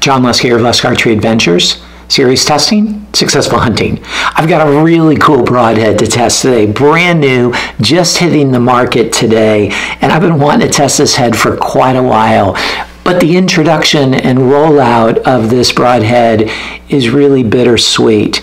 John Lusk here of Lusk Archery Adventures. Series testing, successful hunting. I've got a really cool broadhead to test today, brand new, just hitting the market today, and I've been wanting to test this head for quite a while. But the introduction and rollout of this broadhead is really bittersweet.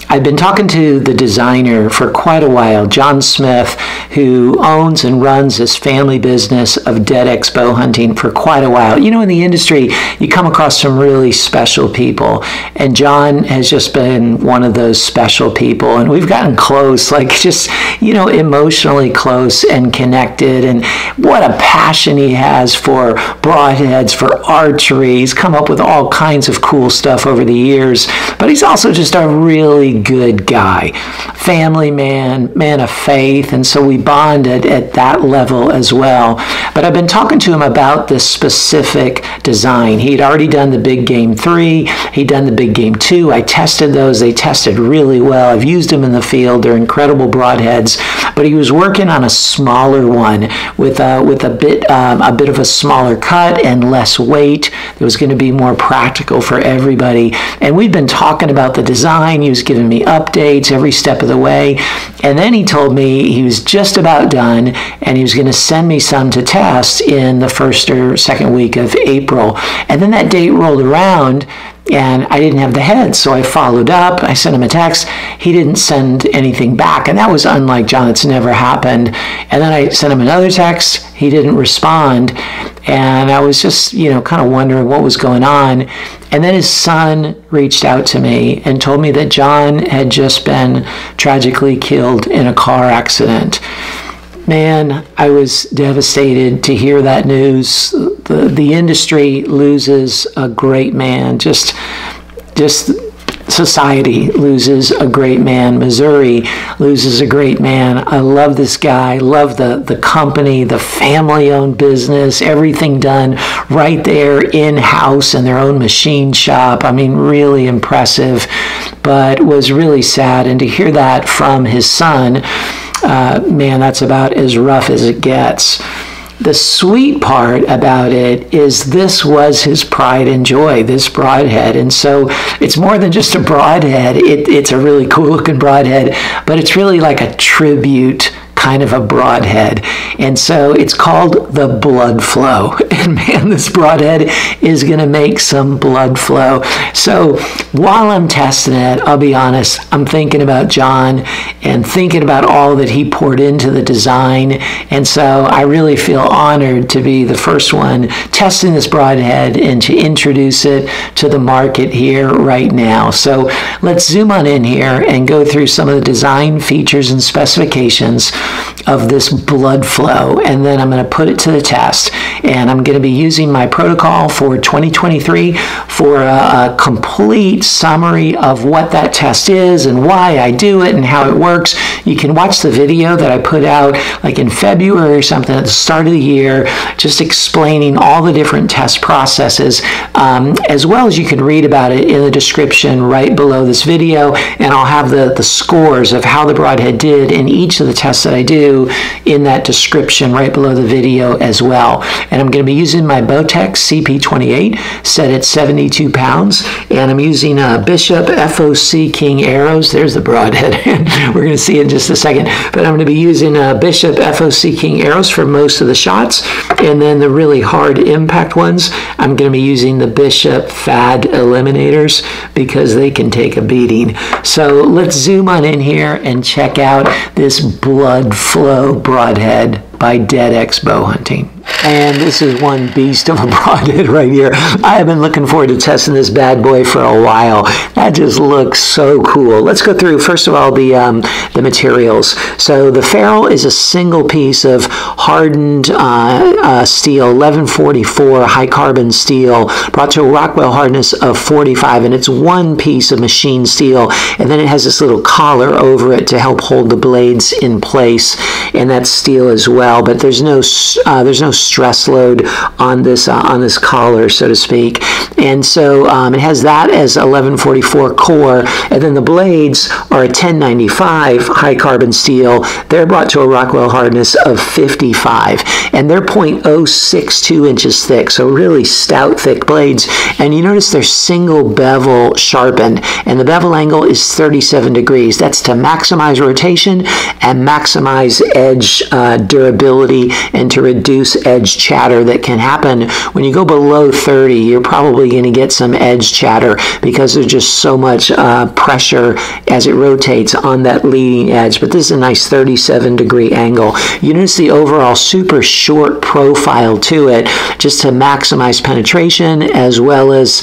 I've been talking to the designer for quite a while, John Smith, who owns and runs this family business of DeadX Bowhunting for quite a while. You know, in the industry, you come across some really special people, and John has just been one of those special people, and we've gotten close, like just, you know, emotionally close and connected, and what a passion he has for broadheads, for archery. He's come up with all kinds of cool stuff over the years, but he's also just a really good guy, family man, man of faith, and so we bonded at that level as well. But I've been talking to him about this specific design. He'd already done the Big Game 3, he'd done the Big Game 2. I tested those, they tested really well. I've used them in the field, they're incredible broadheads, but he was working on a smaller one with a bit of a smaller cut and less weight. It was going to be more practical for everybody, and we've been talking about the design. He was giving me updates every step of the way, and then he told me he was just about done and he was going to send me some to test in the first or second week of April. And then that date rolled around and I didn't have the head, so I followed up. I sent him a text. He didn't send anything back, and that was unlike John. It's never happened. And then I sent him another text. He didn't respond, and I was just, you know, kind of wondering what was going on. And then his son reached out to me and told me that John had just been tragically killed in a car accident. Man, I was devastated to hear that news. The industry loses a great man. Just society loses a great man. Missouri loses a great man. I love this guy. Love the company, the family-owned business, everything done right there in-house in their own machine shop. I mean, really impressive, but was really sad. And to hear that from his son, man, that's about as rough as it gets. The sweet part about it is this was his pride and joy, this broadhead. And so it's more than just a broadhead. It's a really cool looking broadhead, but it's really like a tribute kind of a broadhead. And so it's called the BloodFlow. And man, this broadhead is going to make some blood flow. So while I'm testing it, I'll be honest, I'm thinking about John and thinking about all that he poured into the design. And so I really feel honored to be the first one testing this broadhead and to introduce it to the market here right now. So let's zoom on in here and go through some of the design features and specifications of this BloodFlow, and then I'm going to put it to the test, and I'm going to be using my protocol for 2023 for a complete summary of what that test is and why I do it and how it works. You can watch the video that I put out like in February or something at the start of the year, just explaining all the different test processes, as well as you can read about it in the description right below this video, and I'll have the scores of how the broadhead did in each of the tests that I do in that description right below the video as well. And I'm going to be using my Bowtech CP28 set at 72 pounds, and I'm using Bishop FOC King arrows. There's the broadhead. We're going to see it in just a second, but I'm going to be using Bishop FOC King arrows for most of the shots, and then the really hard impact ones, I'm going to be using the Bishop FAD eliminators because they can take a beating. So let's zoom on in here and check out this BloodFlow broadhead by DeadX Bowhunting. And this is one beast of a broadhead right here. I have been looking forward to testing this bad boy for a while. That just looks so cool. Let's go through, first of all, the materials. So the ferrule is a single piece of hardened steel, 1144 high carbon steel, brought to a Rockwell hardness of 45, and it's one piece of machine steel, and then it has this little collar over it to help hold the blades in place, and that's steel as well, but there's no stress load on this collar, so to speak. And so it has that as 1144 core, and then the blades are a 1095 high carbon steel. They're brought to a Rockwell hardness of 55, and they're 0.062 inches thick, so really stout, thick blades. And you notice they're single bevel sharpened, and the bevel angle is 37 degrees. That's to maximize rotation and maximize edge durability, and to reduce edge chatter that can happen when you go below 30. You're probably going to get some edge chatter because there's just so much pressure as it rotates on that leading edge. But this is a nice 37-degree angle. You notice the overall super short profile to it, just to maximize penetration as well as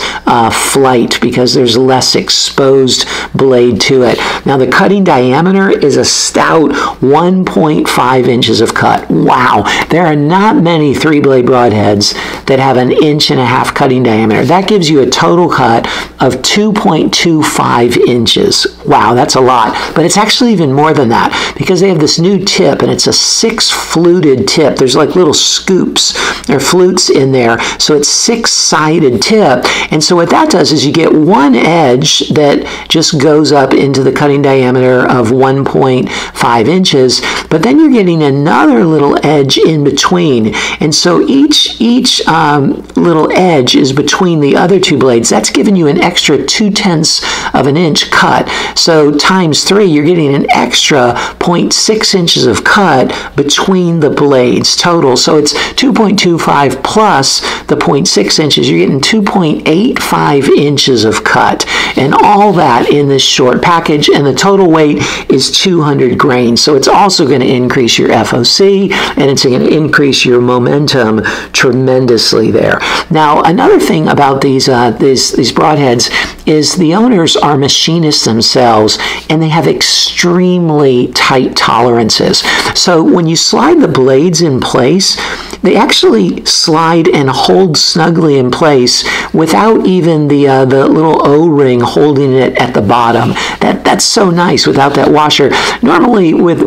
flight, because there's less exposed blade to it. Now the cutting diameter is a stout 1.5 inches of cut. Wow, there are not many 3-blade broadheads that have an 1.5 inch cutting diameter. That gives you a total cut of 2.25 inches. Wow, that's a lot. But it's actually even more than that, because they have this new tip, and it's a 6-fluted tip. There's like little scoops or flutes in there, so it's 6-sided tip. And so what that does is you get one edge that just goes up into the cutting diameter of 1.5 inches, but then you're getting another little edge in between. And so each little edge is between the other two blades. That's giving you an extra 0.2 of an inch cut. So times 3, you're getting an extra 0.6 inches of cut between the blades total. So it's 2.25 plus the 0.6 inches. You're getting 2.85 inches of cut, and all that in this short package. And the total weight is 200 grains. So it's also going to increase your FOC, and it's going to increase your momentum tremendously there. Now, another thing about these broadheads is the owners are machinists themselves, and they have extremely tight tolerances. So when you slide the blades in place, they actually slide and hold snugly in place without even the little O-ring holding it at the bottom. That's so nice without that washer. Normally with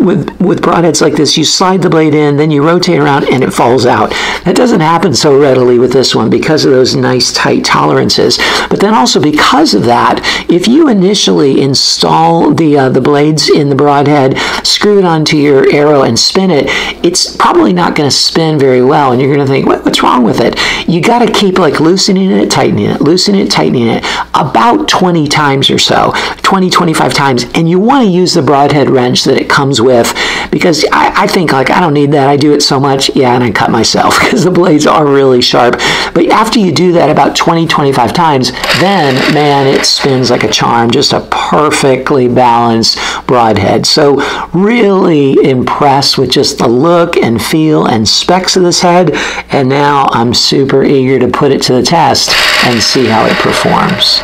broadheads like this, you slide the blade in, then you rotate around, and it falls out. That doesn't happen so readily with this one because of those nice tight tolerances. But then also because of that, if you initially install the blades in the broadhead, screw it onto your arrow and spin it, it's probably not going to spin very well, and you're going to think, what's wrong with it? You got to keep like loosening it, tightening it, loosening it, tightening it, about 20 times or so, 20, 25 times, and you want to use the broadhead wrench that it comes with, because I think like I don't need that, I do it so much, yeah, and I cut myself because the blades are really sharp. But after you do that about 20, 25 times, then man, it spins like a charm, just a perfectly balanced broadhead. So really impressed with just the look and feel and specs of this head, and now I'm super eager to put it to the test and see how it performs.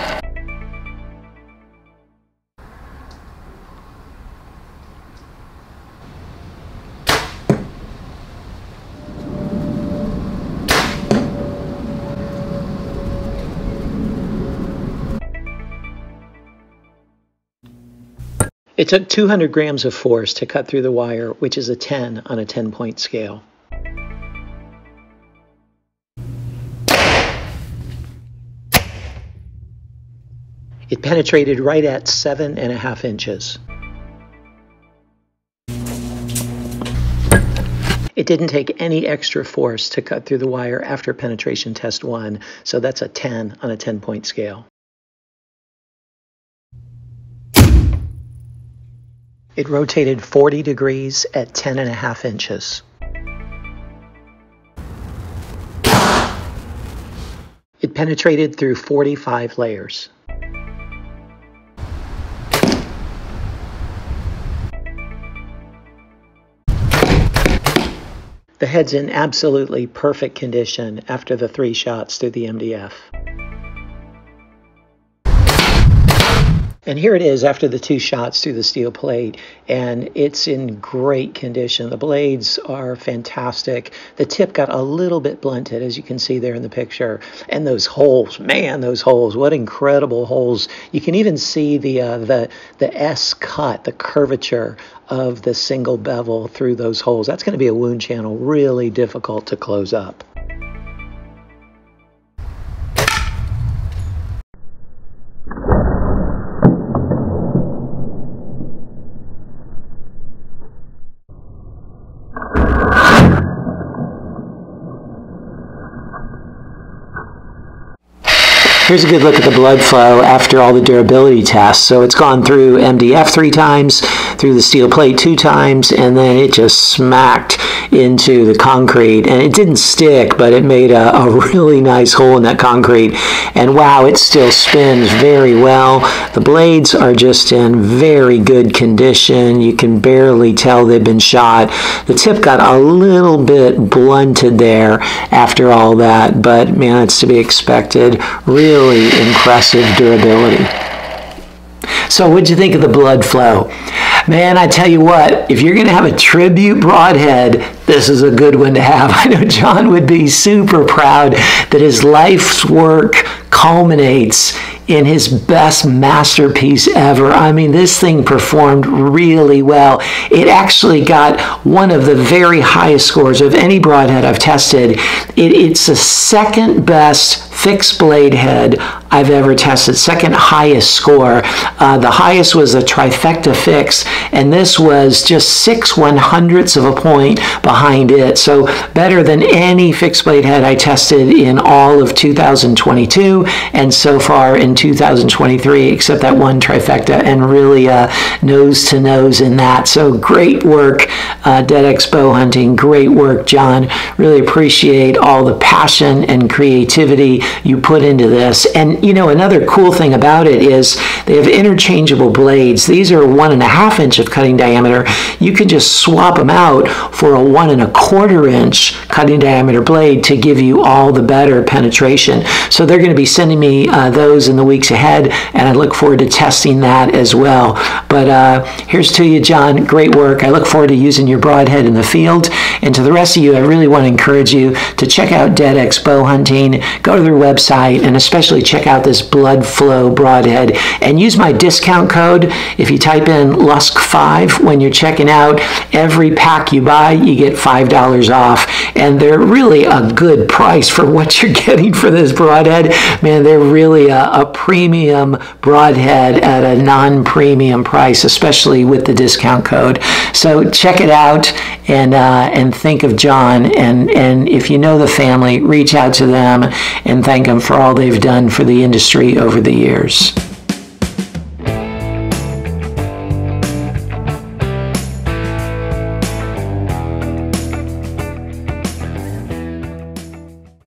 It took 200 grams of force to cut through the wire, which is a 10 on a 10-point scale. It penetrated right at 7.5 inches. It didn't take any extra force to cut through the wire after penetration test 1, so that's a 10 on a 10-point scale. It rotated 40 degrees at 10.5 inches. It penetrated through 45 layers. The head's in absolutely perfect condition after the 3 shots through the MDF. And here it is after the 2 shots through the steel plate, and it's in great condition. The blades are fantastic. The tip got a little bit blunted, as you can see there in the picture. And those holes, man, those holes, what incredible holes. You can even see the S cut, the curvature of the single bevel through those holes. That's going to be a wound channel really difficult to close up. Here's a good look at the blood flow after all the durability tests. So it's gone through MDF 3 times, through the steel plate 2 times, and then it just smacked into the concrete. And it didn't stick, but it made a really nice hole in that concrete. And wow, it still spins very well. The blades are just in very good condition. You can barely tell they've been shot. The tip got a little bit blunted there after all that, but man, it's to be expected. Really impressive durability. So what'd you think of the blood flow? Man, I tell you what, if you're going to have a tribute broadhead, this is a good one to have. I know John would be super proud that his life's work culminates in his best masterpiece ever. I mean, this thing performed really well. It actually got one of the very highest scores of any broadhead I've tested. It's the second best fixed blade head I've ever tested, second highest score. The highest was a trifecta fixed, and this was just 6/100ths of a point behind it. So better than any fixed blade head I tested in all of 2022 and so far in 2023, except that one trifecta, and really nose to nose in that. So great work, DeadX Bowhunting. Great work, John. Really appreciate all the passion and creativity you put into this. And you know, another cool thing about it is they have interchangeable blades. These are 1.5 inch of cutting diameter. You can just swap them out for a 1.25 inch cutting diameter blade to give you all the better penetration. So they're going to be sending me those in the weeks ahead, and I look forward to testing that as well. But here's to you, John. Great work. I look forward to using your broadhead in the field. And to the rest of you, I really want to encourage you to check out DeadX Bowhunting. Go to their website, and especially check out this BloodFlow broadhead. And use my discount code. If you type in LUSK5 when you're checking out, every pack you buy, you get $5 off. And they're really a good price for what you're getting for this broadhead. Man, they're really a premium broadhead at a non-premium price, especially with the discount code. So check it out and think of John. And if you know the family, reach out to them and thank them for all they've done for the industry over the years.